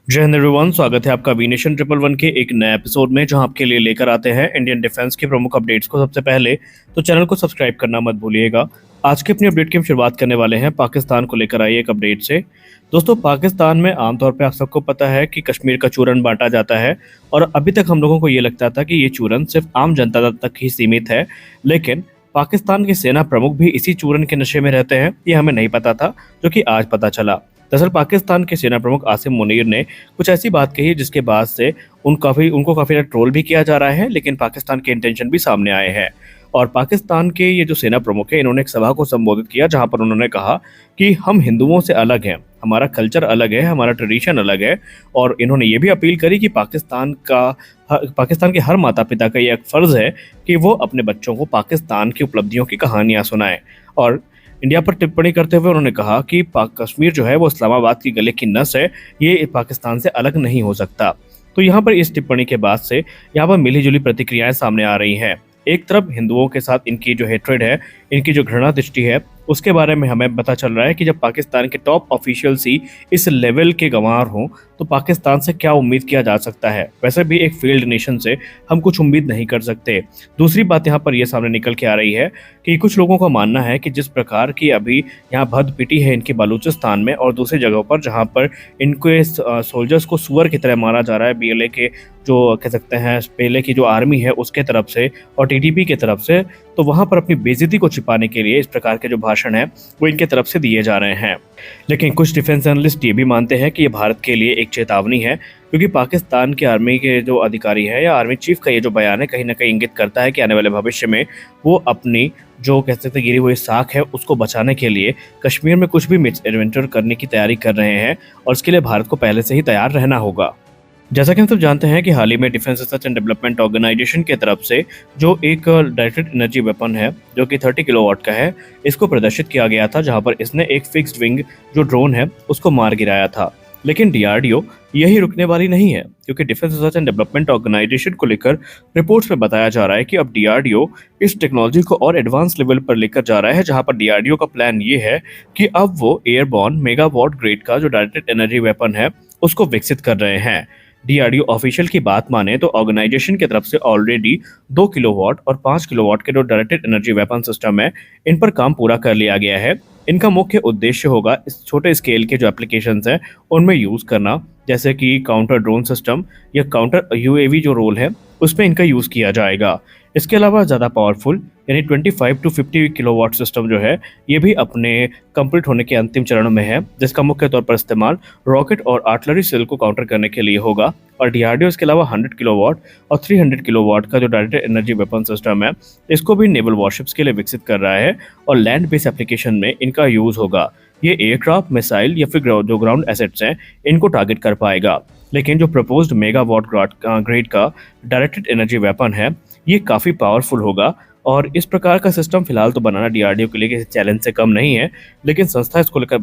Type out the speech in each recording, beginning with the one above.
जय हिंद एवरीवन, स्वागत है आपका वीनेशन 111 के एक नए एपिसोड में, जहां आपके लिए लेकर आते हैं इंडियन डिफेंस के प्रमुख अपडेट्स को। सबसे पहले तो चैनल को सब्सक्राइब करना मत भूलिएगा। आज के अपनी अपडेट की हम शुरुआत करने वाले हैं पाकिस्तान को लेकर आई एक अपडेट से। दोस्तों, पाकिस्तान में आमतौर पर आप सबको पता है कि कश्मीर का चूरन बांटा जाता है, और अभी तक हम लोगों को ये लगता था कि ये चूरन सिर्फ आम जनता तक ही सीमित है। लेकिन पाकिस्तान के सेना प्रमुख भी इसी चूरन के नशे में रहते हैं, ये हमें नहीं पता था, जो कि आज पता चला। दरअसल पाकिस्तान के सेना प्रमुख आसिम मुनीर ने कुछ ऐसी बात कही जिसके बाद से उनको काफ़ी ट्रोल भी किया जा रहा है, लेकिन पाकिस्तान के इंटेंशन भी सामने आए हैं। और पाकिस्तान के ये जो सेना प्रमुख है, इन्होंने एक सभा को संबोधित किया, जहां पर उन्होंने कहा कि हम हिंदुओं से अलग हैं, हमारा कल्चर अलग है, हमारा ट्रेडिशन अलग है। और इन्होंने ये भी अपील करी कि पाकिस्तान के हर माता पिता का ये एक फ़र्ज़ है कि वो अपने बच्चों को पाकिस्तान की उपलब्धियों की कहानियाँ सुनाएं। और इंडिया पर टिप्पणी करते हुए उन्होंने कहा कि कश्मीर जो है वो इस्लामाबाद की गले की नस है, ये पाकिस्तान से अलग नहीं हो सकता। तो यहाँ पर इस टिप्पणी के बाद से यहाँ पर मिली जुली प्रतिक्रियाएं सामने आ रही हैं। एक तरफ हिंदुओं के साथ इनकी जो हेट्रेड है, इनकी जो घृणा दृष्टि है, उसके बारे में हमें पता चल रहा है कि जब पाकिस्तान के टॉप ऑफिशियल्स ही इस लेवल के गंवार हों, तो पाकिस्तान से क्या उम्मीद किया जा सकता है। वैसे भी एक फेल्ड नेशन से हम कुछ उम्मीद नहीं कर सकते। दूसरी बात यहाँ पर यह सामने निकल के आ रही है कि कुछ लोगों का मानना है कि जिस प्रकार की अभी यहाँ भद पिटी है इनकी बलूचिस्तान में और दूसरी जगहों पर, जहाँ पर इनके सोल्जर्स को सुअर की तरह मारा जा रहा है, बीएलए के जो कह सकते हैं पहले की जो आर्मी है उसके तरफ से और टीटीपी के तरफ से, तो वहाँ पर अपनी बेइज्जती को छिपाने के लिए इस प्रकार के जो भाषण है वो इनके तरफ से दिए जा रहे हैं। लेकिन कुछ डिफेंस एनालिस्ट ये भी मानते हैं कि ये भारत के लिए एक चेतावनी है, क्योंकि पाकिस्तान के आर्मी के जो अधिकारी हैं या आर्मी चीफ का ये जो बयान है, कहीं ना कहीं इंगित करता है कि आने वाले भविष्य में वो अपनी जो कह सकते हैं गिरी हुई साख है उसको बचाने के लिए कश्मीर में कुछ भी मिस एडवेंचर करने की तैयारी कर रहे हैं, और इसके लिए भारत को पहले से ही तैयार रहना होगा। जैसा कि हम सब जानते हैं कि हाल ही में defence research and development organisation की तरफ से जो एक डायरेक्टेड एनर्जी वेपन है, जो कि 30 किलोवाट का है, इसको प्रदर्शित किया गया था, जहां पर इसने एक फिक्स्ड विंग जो ड्रोन है उसको मार गिराया था। लेकिन डीआरडीओ यही रुकने वाली नहीं है, क्योंकि defence research and development organisation को लेकर रिपोर्ट्स में बताया जा रहा है कि अब डीआरडीओ इस टेक्नोलॉजी को और एडवांस लेवल पर लेकर जा रहा है, जहां पर डीआरडीओ का प्लान ये है कि अब वो एयरबॉर्न मेगावाट ग्रेड का जो डायरेक्टेड एनर्जी वेपन है उसको विकसित कर रहे हैं। डीआरडीओ ऑफिशियल की बात माने तो ऑर्गेनाइजेशन की तरफ से ऑलरेडी 2 किलोवाट और 5 किलोवाट के जो डायरेक्टेड एनर्जी वेपन सिस्टम है, इन पर काम पूरा कर लिया गया है। इनका मुख्य उद्देश्य होगा इस छोटे स्केल के जो एप्लीकेशंस हैं उनमें यूज़ करना, जैसे कि काउंटर ड्रोन सिस्टम या काउंटर यूएवी जो रोल है उसमें इनका यूज़ किया जाएगा। इसके अलावा ज़्यादा पावरफुल यानी 25 टू 50 किलोवाट सिस्टम जो है, ये भी अपने कंप्लीट होने के अंतिम चरण में है, जिसका मुख्य तौर पर इस्तेमाल रॉकेट और आर्टिलरी सेल को काउंटर करने के लिए होगा। और डीआरडीओ इसके अलावा 100 किलोवाट और 300 किलोवाट का जो डायरेक्टेड एनर्जी वेपन सिस्टम है, इसको भी नेवल वॉरशिप्स के लिए विकसित कर रहा है, और लैंड बेस्ड एप्लीकेशन में इनका यूज़ होगा। ये एयरक्राफ्ट, मिसाइल या फिर जो ग्राउंड एसेट्स हैं इनको टारगेट कर पाएगा। लेकिन जो प्रपोज्ड मेगावाट ग्रेड का डायरेक्टेड एनर्जी वेपन है, ये काफ़ी पावरफुल होगा, और इस प्रकार का सिस्टम फिलहाल तो बनाना डीआरडीओ के लिए किसी चैलेंज से कम नहीं है। लेकिन संस्था इसको लेकर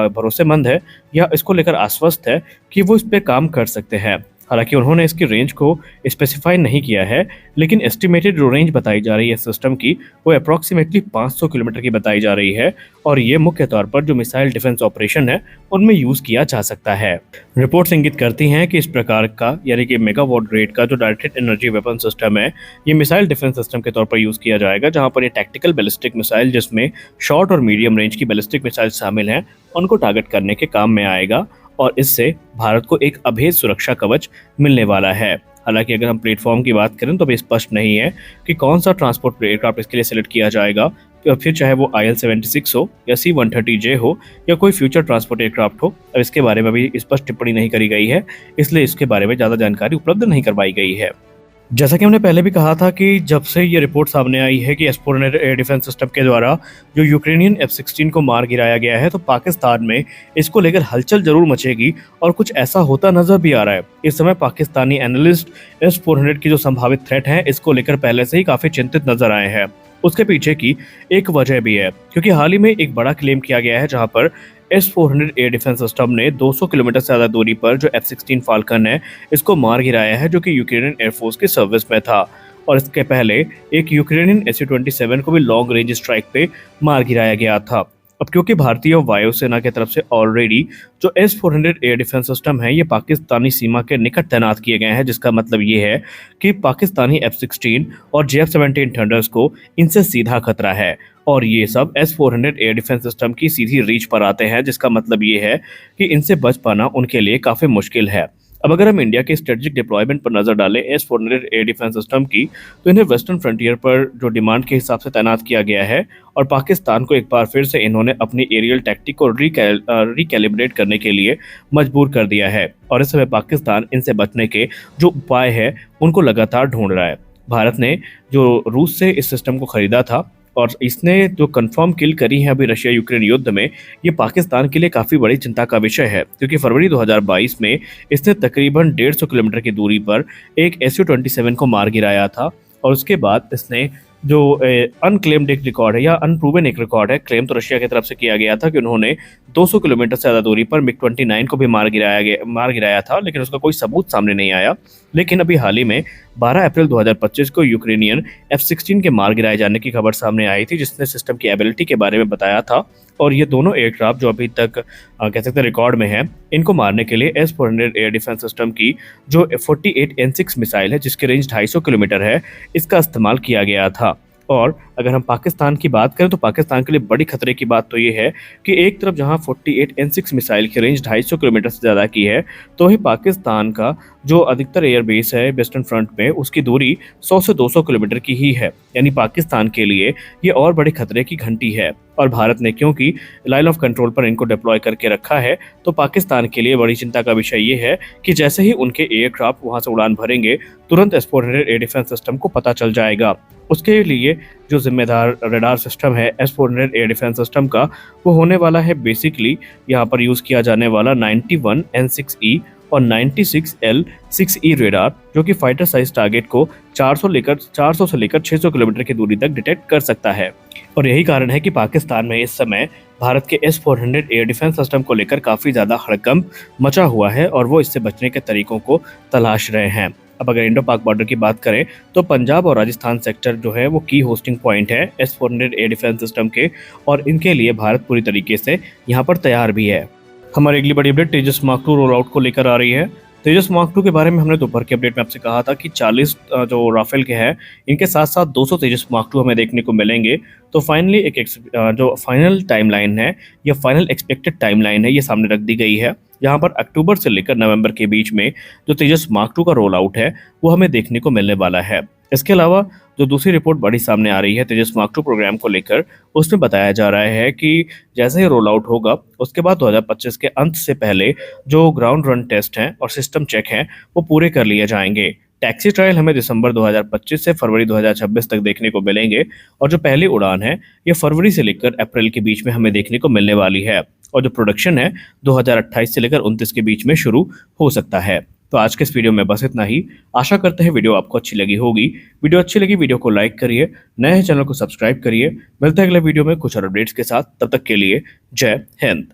भरोसेमंद है या इसको लेकर आश्वस्त है कि वो इस पर काम कर सकते हैं। हालांकि उन्होंने इसकी रेंज को स्पेसिफाई नहीं किया है, लेकिन एस्टिमेटेड जो रेंज बताई जा रही है सिस्टम की, वो अप्रॉक्सीमेटली 500 किलोमीटर की बताई जा रही है, और ये मुख्य तौर पर जो मिसाइल डिफेंस ऑपरेशन है उनमें यूज़ किया जा सकता है। रिपोर्ट्स इंगित करती हैं कि इस प्रकार का यानी कि मेगावाट ग्रेड का जो डायरेक्टेड एनर्जी वेपन सिस्टम है, ये मिसाइल डिफेंस सिस्टम के तौर पर यूज़ किया जाएगा, जहाँ पर ये टैक्टिकल बैलिस्टिक मिसाइल, जिसमें शॉर्ट और मीडियम रेंज की बैलिस्टिक मिसाइल शामिल हैं, उनको टारगेट करने के काम में आएगा, और इससे भारत को एक अभेद सुरक्षा कवच मिलने वाला है। हालांकि अगर हम प्लेटफॉर्म की बात करें तो अभी स्पष्ट नहीं है कि कौन सा ट्रांसपोर्ट एयरक्राफ्ट इसके लिए सिलेक्ट किया जाएगा, फिर चाहे वो IL-76 हो या C-130J हो या कोई फ्यूचर ट्रांसपोर्ट एयरक्राफ्ट हो। अब इसके बारे में भी स्पष्ट टिप्पणी नहीं करी गई है, इसलिए इसके बारे में ज़्यादा जानकारी उपलब्ध नहीं करवाई गई है। जैसा कि हमने पहले भी कहा था कि जब से ये रिपोर्ट सामने आई है कि S-400 एयर डिफेंस सिस्टम के द्वारा जो यूक्रेनियन F-16 को मार गिराया गया है, तो पाकिस्तान में इसको लेकर हलचल जरूर मचेगी, और कुछ ऐसा होता नजर भी आ रहा है। इस समय पाकिस्तानी एनालिस्ट S-400 की जो संभावित थ्रेट है इसको लेकर पहले से ही काफ़ी चिंतित नजर आए हैं। उसके पीछे की एक वजह भी है, क्योंकि हाल ही में एक बड़ा क्लेम किया गया है, जहां पर S-400 एयर डिफेंस सिस्टम ने 200 किलोमीटर से ज़्यादा दूरी पर जो F-16 फाल्कन है इसको मार गिराया है, जो कि यूक्रेनियन एयरफोर्स की सर्विस में था। और इसके पहले एक यूक्रेनियन Su-27 को भी लॉन्ग रेंज स्ट्राइक पे मार गिराया गया था। अब क्योंकि भारतीय वायुसेना की तरफ से ऑलरेडी जो S-400 एयर डिफेंस सिस्टम है ये पाकिस्तानी सीमा के निकट तैनात किए गए हैं, जिसका मतलब ये है कि पाकिस्तानी F-16 और JF-17 थंडर्स को इनसे सीधा खतरा है और ये सब S-400 एयर डिफेंस सिस्टम की सीधी रीच पर आते हैं, जिसका मतलब ये है कि इनसे बच पाना उनके लिए काफ़ी मुश्किल है। अब अगर हम इंडिया के स्ट्रेटेजिक डिप्लॉयमेंट पर नजर डालें S-400 एयर डिफेंस सिस्टम की, तो इन्हें वेस्टर्न फ्रंटियर पर जो डिमांड के हिसाब से तैनात किया गया है और पाकिस्तान को एक बार फिर से इन्होंने अपनी एरियल टैक्टिक को रिकैलिब्रेट करने के लिए मजबूर कर दिया है और इस समय पाकिस्तान इनसे बचने के जो उपाय है उनको लगातार ढूंढ रहा है। भारत ने जो रूस से इस सिस्टम को खरीदा था और इसने जो कंफर्म किल करी है अभी रशिया यूक्रेन युद्ध में, ये पाकिस्तान के लिए काफ़ी बड़ी चिंता का विषय है क्योंकि फरवरी 2022 में इसने तकरीबन 150 किलोमीटर की दूरी पर एक Su-27 को मार गिराया था और उसके बाद इसने जो अनक्लेम्ड एक रिकॉर्ड है या अनप्रूवन एक रिकॉर्ड है, क्लेम तो रशिया की तरफ से किया गया था कि उन्होंने 200 किलोमीटर से ज़्यादा दूरी पर MiG-29 को भी मार गिराया था, लेकिन उसका कोई सबूत सामने नहीं आया। लेकिन अभी हाल ही में 12 अप्रैल 2025 को यूक्रेनियन F-16 के मार गिराए जाने की खबर सामने आई थी, जिसने सिस्टम की एबिलिटी के बारे में बताया था और ये दोनों एयरक्राफ्ट जो अभी तक कह सकते हैं रिकॉर्ड में है, इनको मारने के लिए S-400 एयर डिफेंस सिस्टम की जो 48 N6 मिसाइल है जिसकी रेंज 250 किलोमीटर है, इसका इस्तेमाल किया गया था। और अगर हम पाकिस्तान की बात करें तो पाकिस्तान के लिए बड़ी खतरे की बात तो ये है कि एक तरफ जहां 48 N6 मिसाइल की रेंज 250 किलोमीटर से ज़्यादा की है, तो ही पाकिस्तान का जो अधिकतर एयर बेस है वेस्टर्न फ्रंट में उसकी दूरी 100 से 200 किलोमीटर की ही है। यानी पाकिस्तान के लिए ये और बड़े खतरे की घंटी है और भारत ने क्योंकि लाइन ऑफ कंट्रोल पर इनको डिप्लॉय करके रखा है, तो पाकिस्तान के लिए बड़ी चिंता का विषय ये है कि जैसे ही उनके एयरक्राफ्ट वहां से उड़ान भरेंगे, तुरंत S-400 एयर डिफेंस सिस्टम को पता चल जाएगा। उसके लिए जो जिम्मेदार रडार सिस्टम है S-400 एयर डिफेंस सिस्टम का, वो होने वाला है बेसिकली यहाँ पर यूज़ किया जाने वाला 91 N6E और 96 L6E रेडार, जो कि फाइटर साइज टारगेट को 400 से लेकर 600 किलोमीटर की दूरी तक डिटेक्ट कर सकता है। और यही कारण है कि पाकिस्तान में इस समय भारत के S-400 एयर डिफेंस सिस्टम को लेकर काफ़ी ज़्यादा हड़कंप मचा हुआ है और वो इससे बचने के तरीकों को तलाश रहे हैं। अब अगर इंडो पाक बॉर्डर की बात करें तो पंजाब और राजस्थान सेक्टर जो है वो की होस्टिंग पॉइंट है S-400 एयर डिफेंस सिस्टम के और इनके लिए भारत पूरी तरीके से यहाँ पर तैयार भी है। हमारी अगली बड़ी अपडेट तेजस मार्क 2 रोल आउट को लेकर आ रही है। तेजस मार्क 2 के बारे में हमने दोपहर की अपडेट में आपसे कहा था कि 40 जो राफेल के हैं इनके साथ साथ 200 तेजस मार्क 2 हमें देखने को मिलेंगे। तो फाइनली जो फाइनल टाइमलाइन है या फाइनल एक्सपेक्टेड टाइमलाइन है ये सामने रख दी गई है। यहाँ पर अक्टूबर से लेकर नवंबर के बीच में जो तेजस मार्क 2 का रोल आउट है वो हमें देखने को मिलने वाला है। इसके अलावा जो दूसरी रिपोर्ट बड़ी सामने आ रही है तेजस मार्क 2 प्रोग्राम को लेकर, उसमें बताया जा रहा है कि जैसे ही रोल आउट होगा उसके बाद 2025 के अंत से पहले जो ग्राउंड रन टेस्ट हैं और सिस्टम चेक हैं वो पूरे कर लिए जाएंगे। टैक्सी ट्रायल हमें दिसंबर 2025 से फरवरी 2026 तक देखने को मिलेंगे और जो पहली उड़ान है ये फरवरी से लेकर अप्रैल के बीच में हमें देखने को मिलने वाली है और जो प्रोडक्शन है 2028 से लेकर 29 के बीच में शुरू हो सकता है। तो आज के इस वीडियो में बस इतना ही। आशा करते हैं वीडियो आपको अच्छी लगी होगी। वीडियो अच्छी लगी वीडियो को लाइक करिए, नए चैनल को सब्सक्राइब करिए। मिलते हैं अगले वीडियो में कुछ और अपडेट्स के साथ, तब तक के लिए जय हिंद।